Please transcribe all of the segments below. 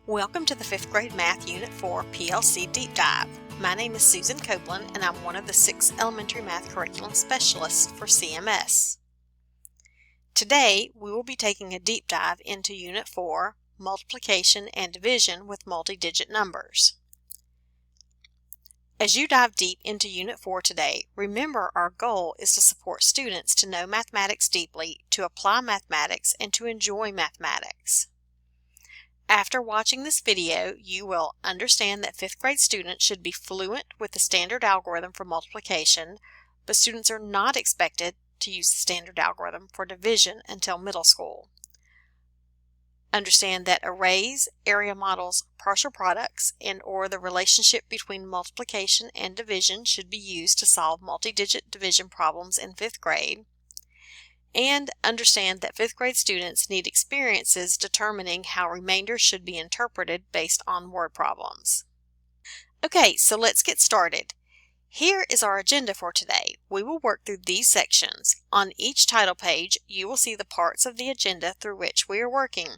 Welcome to the 5th grade Math Unit 4 PLC Deep Dive. My name is Susan Copeland and I'm one of the 6 elementary math curriculum specialists for CMS. Today we will be taking a deep dive into Unit 4, Multiplication and Division with Multi-Digit Numbers. As you dive deep into Unit 4 today, remember our goal is to support students to know mathematics deeply, to apply mathematics, and to enjoy mathematics. After watching this video, you will understand that 5th grade students should be fluent with the standard algorithm for multiplication, but students are not expected to use the standard algorithm for division until middle school. Understand that arrays, area models, partial products, and/or the relationship between multiplication and division should be used to solve multi-digit division problems in 5th grade. And understand that 5th grade students need experiences determining how remainders should be interpreted based on word problems. Okay, so let's get started. Here is our agenda for today. We will work through these sections. On each title page, you will see the parts of the agenda through which we are working.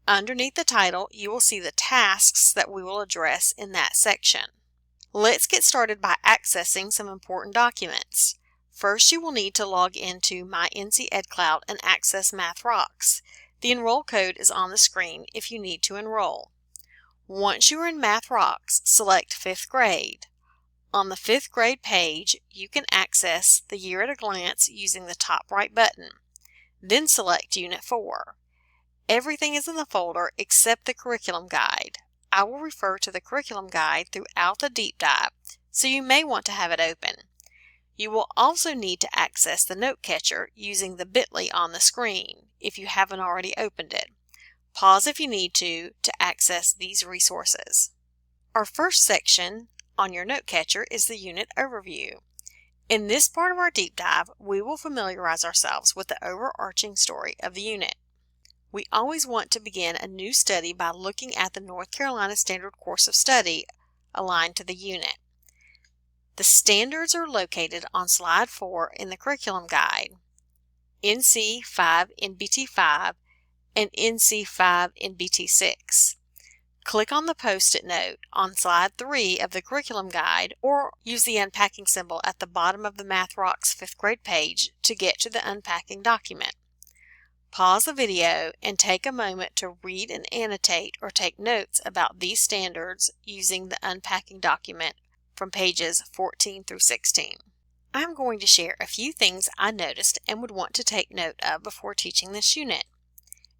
Underneath the title, you will see the tasks that we will address in that section. Let's get started by accessing some important documents. First, you will need to log into My NC EdCloud and access MathRocks. The enroll code is on the screen if you need to enroll. Once you are in MathRocks, select 5th grade. On the 5th grade page, you can access the year at a glance using the top right button. Then select Unit 4. Everything is in the folder except the curriculum guide. I will refer to the curriculum guide throughout the deep dive, so you may want to have it open. You will also need to access the note catcher using the bit.ly on the screen if you haven't already opened it. Pause if you need to access these resources. Our first section on your note catcher is the unit overview. In this part of our deep dive, we will familiarize ourselves with the overarching story of the unit. We always want to begin a new study by looking at the North Carolina Standard Course of Study aligned to the unit. The standards are located on slide 4 in the curriculum guide, NC 5 in BT 5 and NC 5 in BT 6. Click on the Post-it note on slide 3 of the curriculum guide or use the unpacking symbol at the bottom of the MathRocks 5th grade page to get to the unpacking document. Pause the video and take a moment to read and annotate or take notes about these standards using the unpacking document from pages 14 through 16. I'm going to share a few things I noticed and would want to take note of before teaching this unit.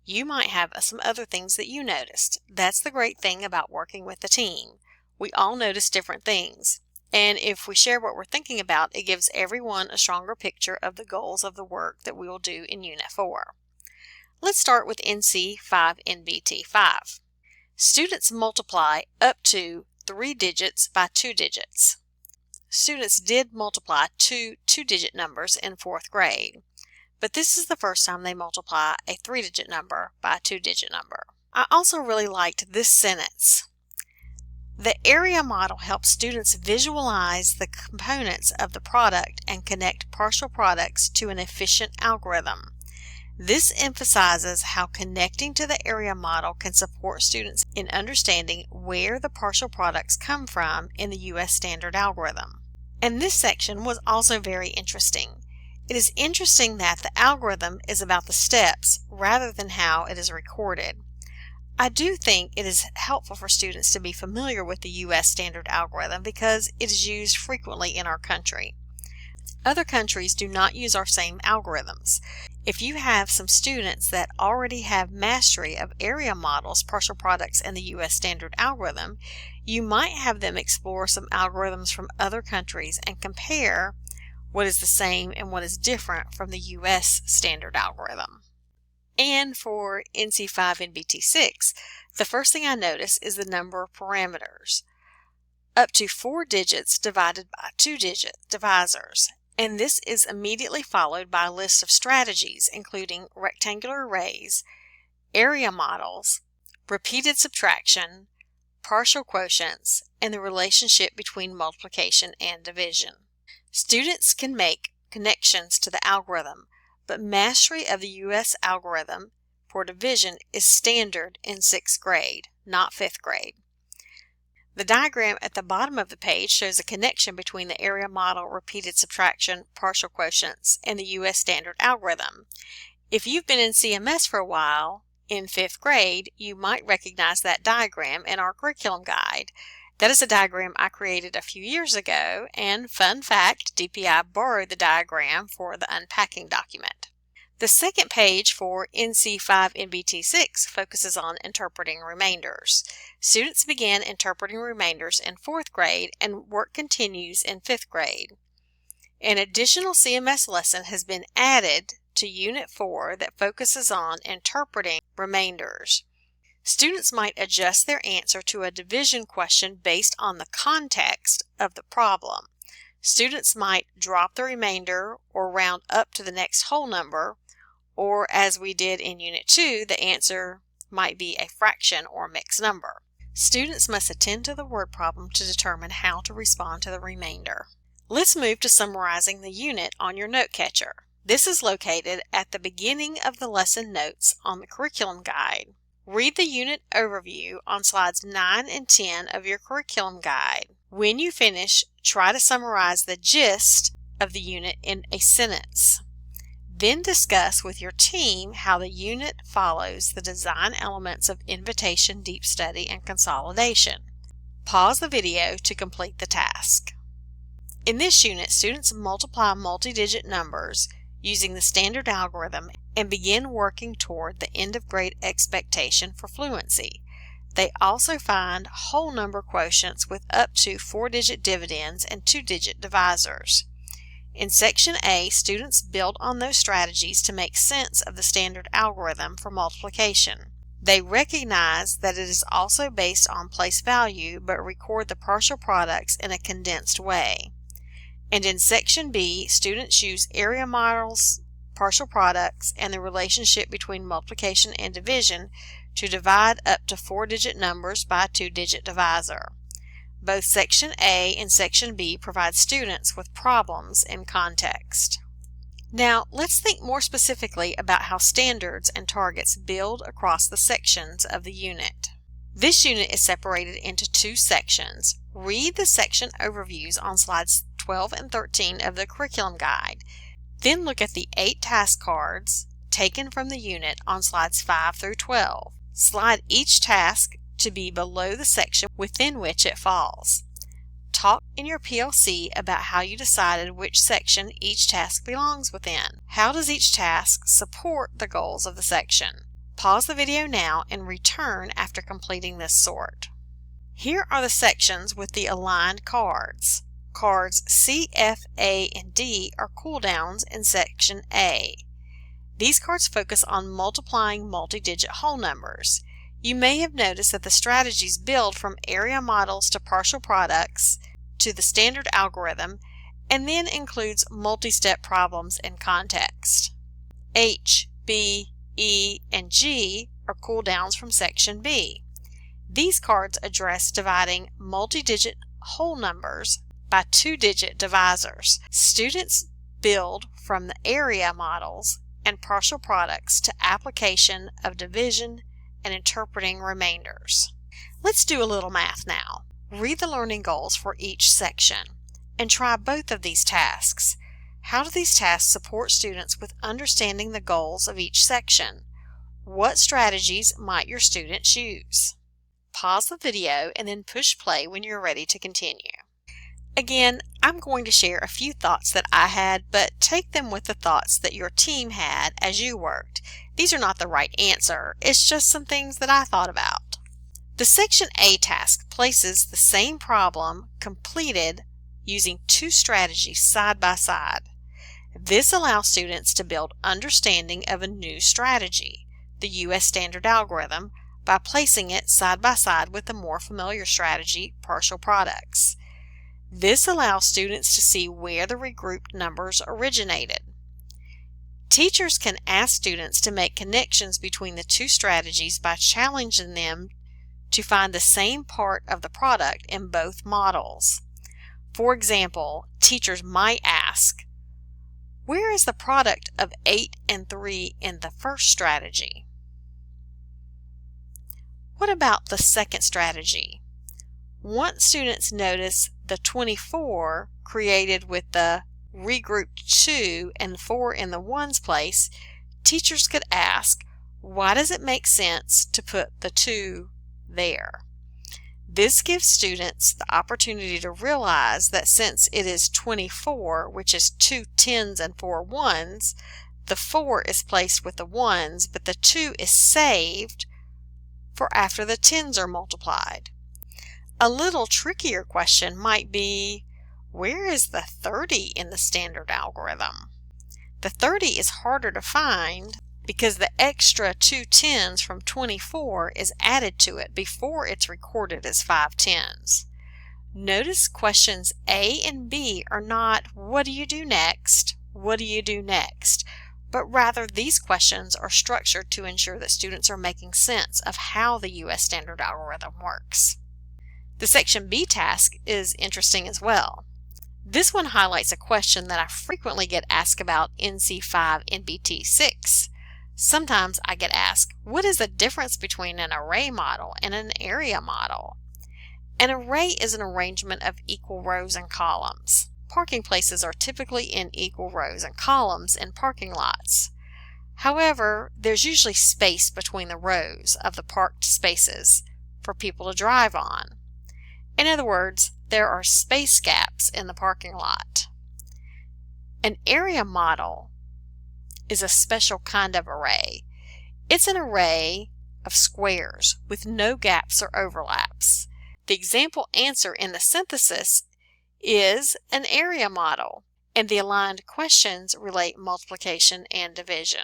You might have some other things that you noticed. That's the great thing about working with a team. We all notice different things, and if we share what we're thinking about, it gives everyone a stronger picture of the goals of the work that we will do in Unit 4. Let's start with NC 5 in BT 5. Students multiply up to 3 digits by 2 digits. Students did multiply two 2-digit numbers in 4th grade, but this is the first time they multiply a 3-digit number by a 2-digit number. I also really liked this sentence. The area model helps students visualize the components of the product and connect partial products to an efficient algorithm. This emphasizes how connecting to the area model can support students in understanding where the partial products come from in the U.S. standard algorithm. And this section was also very interesting. It is interesting that the algorithm is about the steps rather than how it is recorded. I do think it is helpful for students to be familiar with the U.S. standard algorithm because it is used frequently in our country. Other countries do not use our same algorithms. If you have some students that already have mastery of area models, partial products, and the U.S. standard algorithm, you might have them explore some algorithms from other countries and compare what is the same and what is different from the U.S. standard algorithm. And for NC 5 and BT 6, the first thing I notice is the number of parameters. Up to 4 digits divided by 2-digit divisors. And this is immediately followed by a list of strategies including rectangular arrays, area models, repeated subtraction, partial quotients, and the relationship between multiplication and division. Students can make connections to the algorithm, but mastery of the U.S. algorithm for division is standard in 6th grade, not 5th grade. The diagram at the bottom of the page shows a connection between the area model, repeated subtraction, partial quotients, and the U.S. standard algorithm. If you've been in CMS for a while, in 5th grade, you might recognize that diagram in our curriculum guide. That is a diagram I created a few years ago, and fun fact, DPI borrowed the diagram for the unpacking document. The second page for NC5 NBT6 focuses on interpreting remainders. Students begin interpreting remainders in 4th grade and work continues in 5th grade. An additional CMS lesson has been added to Unit 4 that focuses on interpreting remainders. Students might adjust their answer to a division question based on the context of the problem. Students might drop the remainder or round up to the next whole number, or as we did in Unit 2, the answer might be a fraction or mixed number. Students must attend to the word problem to determine how to respond to the remainder. Let's move to summarizing the unit on your note catcher. This is located at the beginning of the lesson notes on the curriculum guide. Read the unit overview on slides 9 and 10 of your curriculum guide. When you finish, try to summarize the gist of the unit in a sentence. Then discuss with your team how the unit follows the design elements of invitation, deep study, and consolidation. Pause the video to complete the task. In this unit, students multiply multi-digit numbers using the standard algorithm and begin working toward the end-of-grade expectation for fluency. They also find whole number quotients with up to 4-digit dividends and 2-digit divisors. In Section A, students build on those strategies to make sense of the standard algorithm for multiplication. They recognize that it is also based on place value, but record the partial products in a condensed way. And in Section B, students use area models, partial products, and the relationship between multiplication and division to divide up to 4-digit numbers by a 2-digit divisor. Both Section A and Section B provide students with problems in context. Now, let's think more specifically about how standards and targets build across the sections of the unit. This unit is separated into 2 sections. Read the section overviews on slides 12 and 13 of the curriculum guide. Then look at the 8 task cards taken from the unit on slides 5 through 12. Slide each task to be below the section within which it falls. Talk in your PLC about how you decided which section each task belongs within. How does each task support the goals of the section? Pause the video now and return after completing this sort. Here are the sections with the aligned cards. Cards C, F, A, and D are cooldowns in Section A. These cards focus on multiplying multi-digit whole numbers. You may have noticed that the strategies build from area models to partial products to the standard algorithm, and then includes multi-step problems and context. H, B, E, and G are cooldowns from Section B. These cards address dividing multi-digit whole numbers by 2-digit divisors. Students build from the area models and partial products to application of division and interpreting remainders. Let's do a little math now. Read the learning goals for each section and try both of these tasks. How do these tasks support students with understanding the goals of each section? What strategies might your students use? Pause the video and then push play when you're ready to continue. Again, I'm going to share a few thoughts that I had, but take them with the thoughts that your team had as you worked. These are not the right answer. It's just some things that I thought about. The Section A task places the same problem completed using 2 strategies side by side. This allows students to build understanding of a new strategy, the U.S. standard algorithm, by placing it side by side with the more familiar strategy, partial products. This allows students to see where the regrouped numbers originated. Teachers can ask students to make connections between the 2 strategies by challenging them to find the same part of the product in both models. For example, teachers might ask, where is the product of 8 and 3 in the first strategy? What about the second strategy? Once students notice the 24 created with the regrouped 2 and 4 in the 1's place, teachers could ask, why does it make sense to put the 2 there? This gives students the opportunity to realize that since it is 24, which is 2 10s and 4 1s, the 4 is placed with the 1s, but the 2 is saved for after the 10s are multiplied. A little trickier question might be, where is the 30 in the standard algorithm? The 30 is harder to find because the extra 2 10s from 24 is added to it before it's recorded as 5 10s. Notice questions A and B are not, what do you do next? What do you do next? But rather these questions are structured to ensure that students are making sense of how the U.S. standard algorithm works. The Section B task is interesting as well. This one highlights a question that I frequently get asked about NC5 NBT 6. Sometimes I get asked, what is the difference between an array model and an area model? An array is an arrangement of equal rows and columns. Parking places are typically in equal rows and columns in parking lots. However, there's usually space between the rows of the parked spaces for people to drive on. In other words, there are space gaps in the parking lot. An area model is a special kind of array. It's an array of squares with no gaps or overlaps. The example answer in the synthesis is an area model, and the aligned questions relate multiplication and division.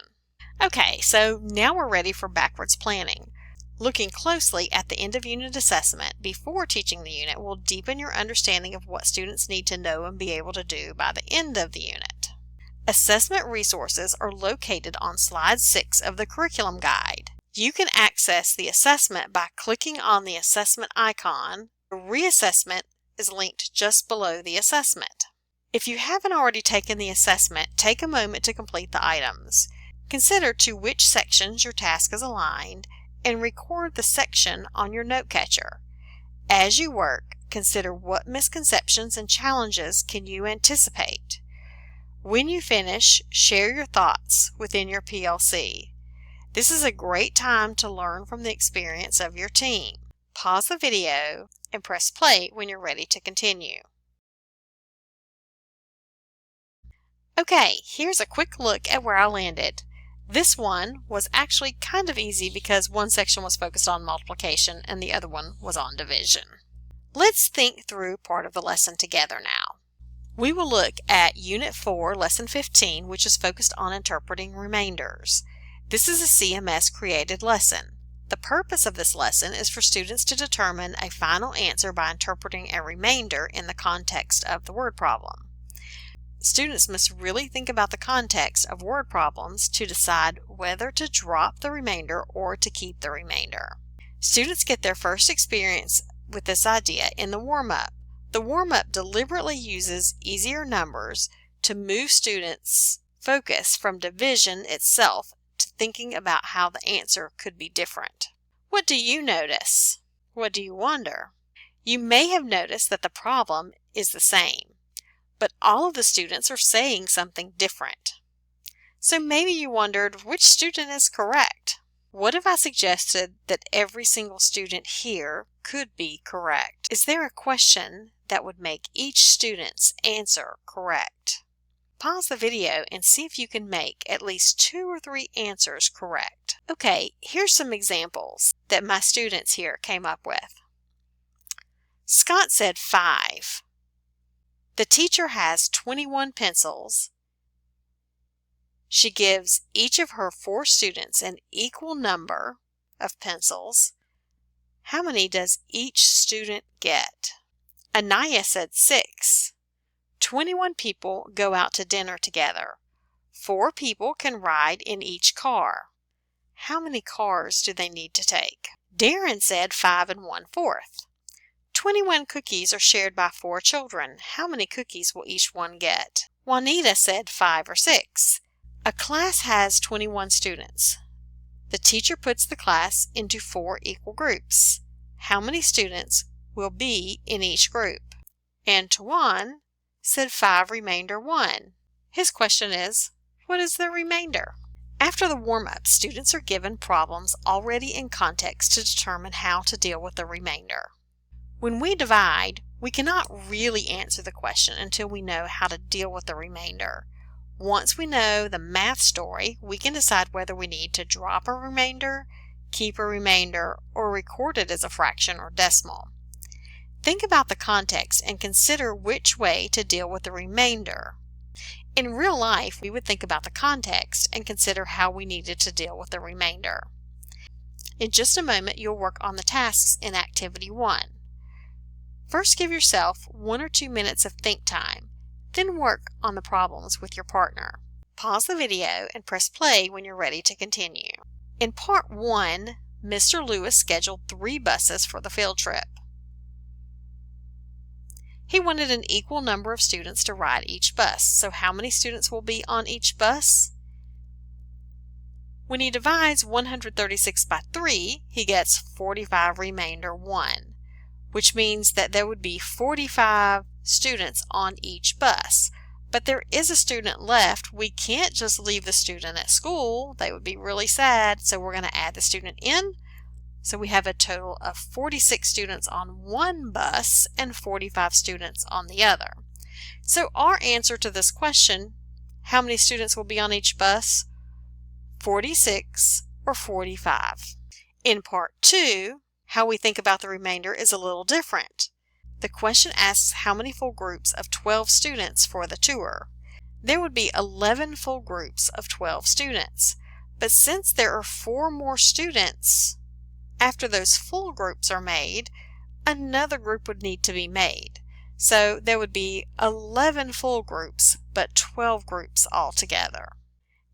Okay, so now we're ready for backwards planning. Looking closely at the end of unit assessment before teaching the unit will deepen your understanding of what students need to know and be able to do by the end of the unit. Assessment resources are located on slide 6 of the curriculum guide. You can access the assessment by clicking on the assessment icon. The reassessment is linked just below the assessment. If you haven't already taken the assessment, take a moment to complete the items. Consider to which sections your task is aligned and record the section on your note catcher. As you work, consider what misconceptions and challenges can you anticipate. When you finish, share your thoughts within your PLC. This is a great time to learn from the experience of your team. Pause the video and press play when you're ready to continue. Okay, here's a quick look at where I landed. This one was actually kind of easy because one section was focused on multiplication and the other one was on division. Let's think through part of the lesson together now. We will look at Unit 4, Lesson 15, which is focused on interpreting remainders. This is a CMS-created lesson. The purpose of this lesson is for students to determine a final answer by interpreting a remainder in the context of the word problem. Students must really think about the context of word problems to decide whether to drop the remainder or to keep the remainder. Students get their first experience with this idea in the warm-up. The warm-up deliberately uses easier numbers to move students' focus from division itself to thinking about how the answer could be different. What do you notice? What do you wonder? You may have noticed that the problem is the same, but all of the students are saying something different. So maybe you wondered which student is correct. What if I suggested that every single student here could be correct? Is there a question that would make each student's answer correct? Pause the video and see if you can make at least 2 or 3 answers correct. Okay, here's some examples that my students here came up with. Scott said 5. The teacher has 21 pencils. She gives each of her 4 students an equal number of pencils. How many does each student get? Anaya said 6. 21 people go out to dinner together. 4 people can ride in each car. How many cars do they need to take? Darren said 5 1/4. 21 cookies are shared by 4 children. How many cookies will each one get? Juanita said 5 or 6. A class has 21 students. The teacher puts the class into 4 equal groups. How many students will be in each group? Antoine said 5 remainder 1. His question is, what is the remainder? After the warm-up, students are given problems already in context to determine how to deal with the remainder. When we divide, we cannot really answer the question until we know how to deal with the remainder. Once we know the math story, we can decide whether we need to drop a remainder, keep a remainder, or record it as a fraction or decimal. Think about the context and consider which way to deal with the remainder. In real life, we would think about the context and consider how we needed to deal with the remainder. In just a moment, you'll work on the tasks in Activity 1. First, give yourself 1 or 2 minutes of think time, then work on the problems with your partner. Pause the video and press play when you're ready to continue. In Part 1, Mr. Lewis scheduled 3 buses for the field trip. He wanted an equal number of students to ride each bus. So how many students will be on each bus? When he divides 136 by 3, he gets 45 remainder 1, which means that there would be 45 students on each bus. But there is a student left. We can't just leave the student at school. They would be really sad. So we're going to add the student in. So we have a total of 46 students on one bus and 45 students on the other. So our answer to this question, how many students will be on each bus? 46 or 45. In Part 2, how we think about the remainder is a little different. The question asks how many full groups of 12 students for the tour. There would be 11 full groups of 12 students. But since there are 4 more students, after those full groups are made, another group would need to be made. So there would be 11 full groups, but 12 groups altogether.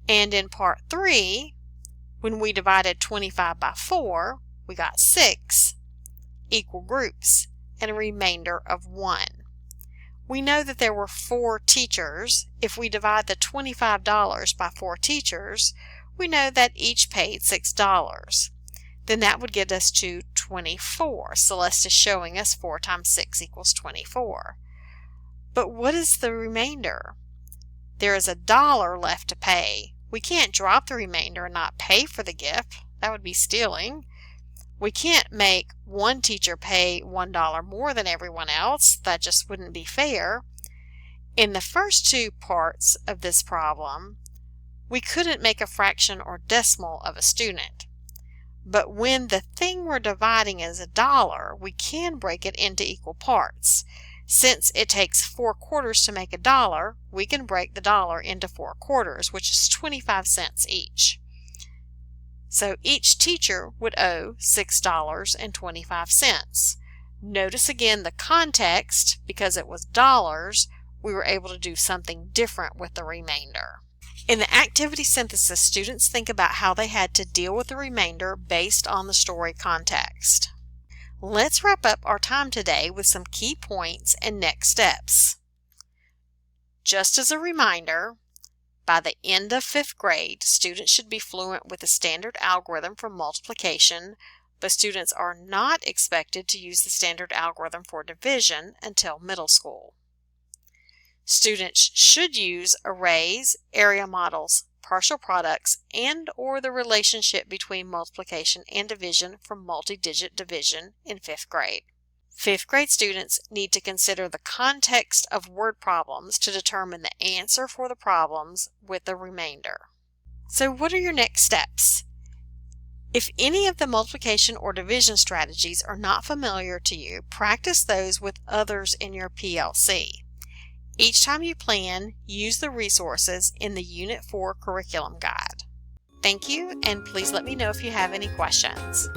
And in Part 3, when we divided 25 by 4, we got 6 equal groups and a remainder of 1. We know that there were 4 teachers. If we divide the $25 by 4 teachers, we know that each paid $6. Then that would get us to 24. Celeste is showing us 4 times 6 equals 24. But what is the remainder? There is $1 left to pay. We can't drop the remainder and not pay for the gift. That would be stealing. We can't make one teacher pay $1 more than everyone else. That just wouldn't be fair. In the first 2 parts of this problem, we couldn't make a fraction or decimal of a student. But when the thing we're dividing is $1, we can break it into equal parts. Since it takes 4 quarters to make $1, we can break the dollar into 4 quarters, which is 25 cents each. So each teacher would owe $6.25. Notice again the context. Because it was dollars, we were able to do something different with the remainder. In the activity synthesis, students think about how they had to deal with the remainder based on the story context. Let's wrap up our time today with some key points and next steps. Just as a reminder, by the end of 5th grade, students should be fluent with the standard algorithm for multiplication, but students are not expected to use the standard algorithm for division until middle school. Students should use arrays, area models, partial products, and/or the relationship between multiplication and division for multi-digit division in 5th grade. 5th grade students need to consider the context of word problems to determine the answer for the problems with the remainder. So what are your next steps? If any of the multiplication or division strategies are not familiar to you, practice those with others in your PLC. Each time you plan, use the resources in the Unit 4 curriculum guide. Thank you, and please let me know if you have any questions.